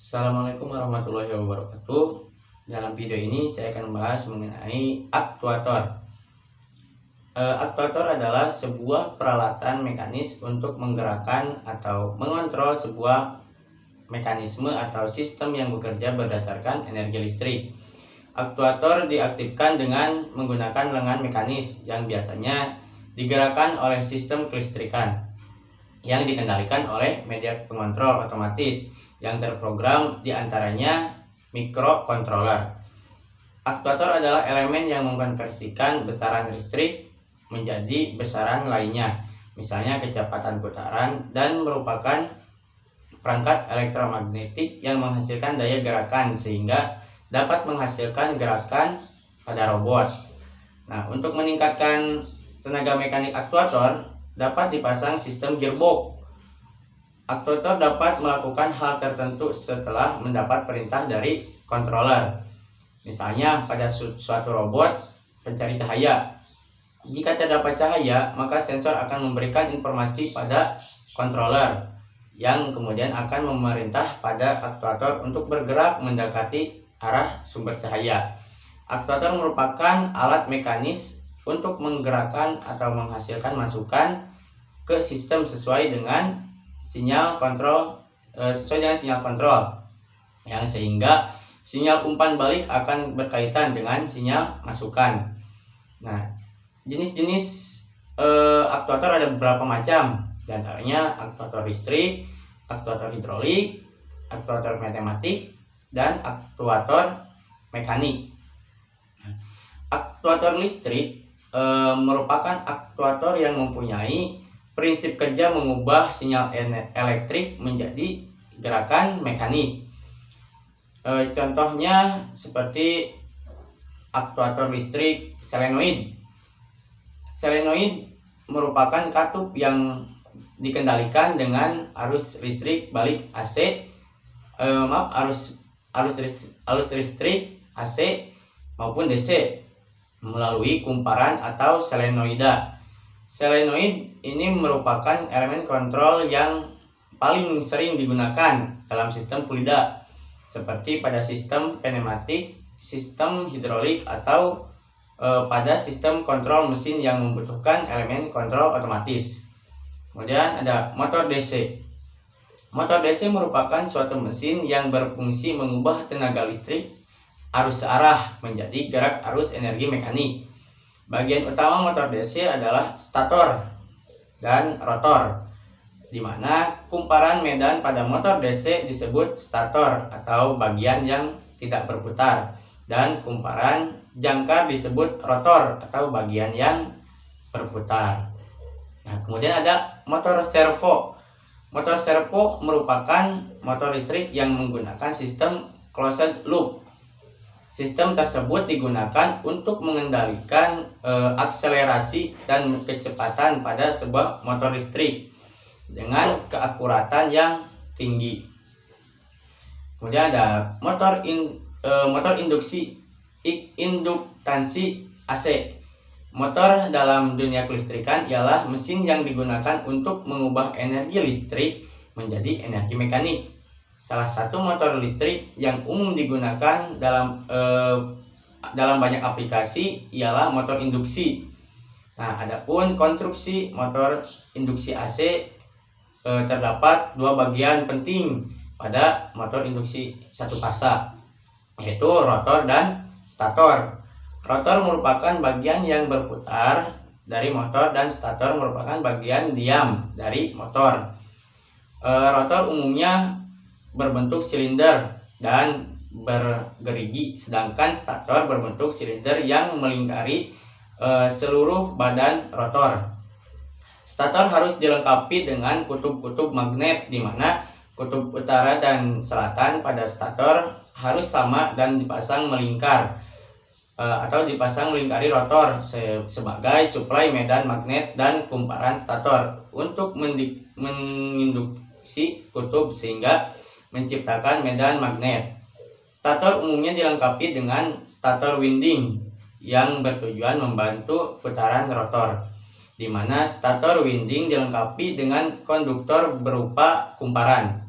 Assalamualaikum warahmatullahi wabarakatuh. Dalam video ini saya akan membahas mengenai aktuator. Aktuator adalah sebuah peralatan mekanis untuk menggerakkan atau mengontrol sebuah mekanisme atau sistem yang bekerja berdasarkan energi listrik. Aktuator diaktifkan dengan menggunakan lengan mekanis yang biasanya digerakkan oleh sistem kelistrikan yang dikendalikan oleh media pengontrol otomatis yang terprogram, diantaranya mikrokontroler. Aktuator adalah elemen yang mengkonversikan besaran listrik menjadi besaran lainnya, misalnya kecepatan putaran, dan merupakan perangkat elektromagnetik yang menghasilkan daya gerakan sehingga dapat menghasilkan gerakan pada robot. Nah, untuk meningkatkan tenaga mekanik aktuator dapat dipasang sistem gearbox. Aktuator dapat melakukan hal tertentu setelah mendapat perintah dari controller. Misalnya pada suatu robot pencari cahaya. Jika terdapat cahaya, maka sensor akan memberikan informasi pada controller yang kemudian akan memerintah pada aktuator untuk bergerak mendekati arah sumber cahaya. Aktuator merupakan alat mekanis untuk menggerakkan atau menghasilkan masukan ke sistem sesuai dengan sinyal kontrol yang sehingga sinyal umpan balik akan berkaitan dengan sinyal masukan. Nah, jenis-jenis aktuator ada beberapa macam, di antaranya aktuator listrik, aktuator hidrolik, aktuator matematik, dan aktuator mekanik. Aktuator listrik merupakan aktuator yang mempunyai prinsip kerja mengubah sinyal elektrik menjadi gerakan mekanik. Contohnya seperti aktuator listrik solenoid. Solenoid merupakan katup yang dikendalikan dengan arus listrik balik arus listrik AC maupun DC melalui kumparan atau solenoida. Solenoid ini merupakan elemen kontrol yang paling sering digunakan dalam sistem fluida, seperti pada sistem pneumatik, sistem hidrolik, atau pada sistem kontrol mesin yang membutuhkan elemen kontrol otomatis. Kemudian ada motor DC. Motor DC merupakan suatu mesin yang berfungsi mengubah tenaga listrik arus searah menjadi gerak arus energi mekanik. Bagian utama motor DC adalah stator dan rotor, di mana kumparan medan pada motor DC disebut stator atau bagian yang tidak berputar, dan kumparan jangkar disebut rotor atau bagian yang berputar. Nah, kemudian ada motor servo. Motor servo merupakan motor listrik yang menggunakan sistem closed loop. Sistem tersebut digunakan untuk mengendalikan akselerasi dan kecepatan pada sebuah motor listrik dengan keakuratan yang tinggi. Kemudian ada motor induktansi AC. Motor dalam dunia kelistrikan ialah mesin yang digunakan untuk mengubah energi listrik menjadi energi mekanik. Salah satu motor listrik yang umum digunakan dalam banyak aplikasi ialah motor induksi. Nah, adapun konstruksi motor induksi AC terdapat dua bagian penting pada motor induksi satu fasa, yaitu rotor dan stator. Rotor merupakan bagian yang berputar dari motor dan stator merupakan bagian diam dari motor. Rotor umumnya berbentuk silinder dan bergerigi, sedangkan stator berbentuk silinder yang melingkari seluruh badan rotor. Stator harus dilengkapi dengan kutub-kutub magnet, di mana kutub utara dan selatan pada stator harus sama dan dipasang melingkari rotor sebagai suplai medan magnet dan kumparan stator untuk menginduksi kutub sehingga menciptakan medan magnet. Stator umumnya dilengkapi dengan stator winding yang bertujuan membantu putaran rotor, di mana stator winding dilengkapi dengan konduktor berupa kumparan.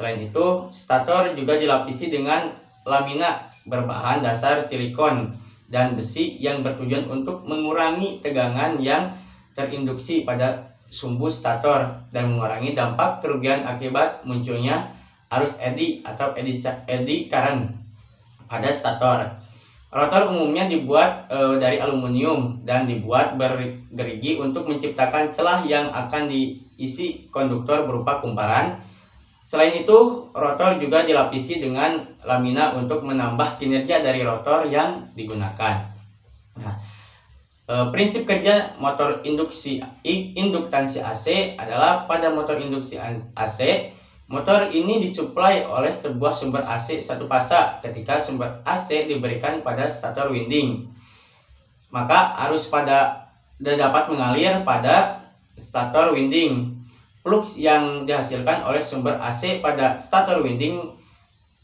Selain itu, stator juga dilapisi dengan lamina berbahan dasar silikon dan besi yang bertujuan untuk mengurangi tegangan yang terinduksi pada sumbu stator dan mengurangi dampak kerugian akibat munculnya arus eddy atau eddy current pada stator. Rotor umumnya dibuat dari aluminium dan dibuat bergerigi untuk menciptakan celah yang akan diisi konduktor berupa kumparan. Selain itu, rotor juga dilapisi dengan lamina untuk menambah kinerja dari rotor yang digunakan. Nah, prinsip kerja motor induktansi AC adalah pada motor induksi AC, motor ini disuplai oleh sebuah sumber AC satu fasa. Ketika sumber AC diberikan pada stator winding, maka arus dapat mengalir pada stator winding. Flux yang dihasilkan oleh sumber AC pada stator winding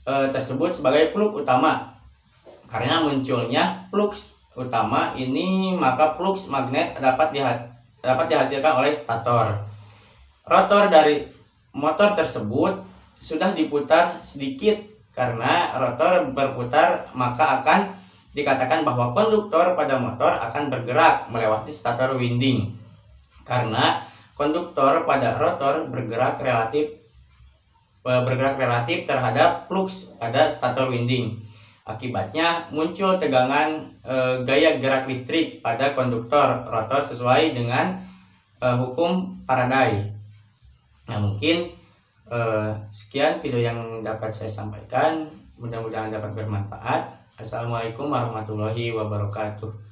tersebut sebagai flux utama. Karena munculnya flux utama ini, maka flux magnet dapat dihasilkan oleh stator. Rotor dari motor tersebut sudah diputar sedikit. Karena rotor berputar, maka akan dikatakan bahwa konduktor pada motor akan bergerak melewati stator winding. Karena konduktor pada rotor bergerak relatif terhadap flux pada stator winding. Akibatnya muncul tegangan gaya gerak listrik pada konduktor rotor sesuai dengan hukum Faraday. Nah, mungkin sekian video yang dapat saya sampaikan. Mudah-mudahan dapat bermanfaat. Assalamualaikum warahmatullahi wabarakatuh.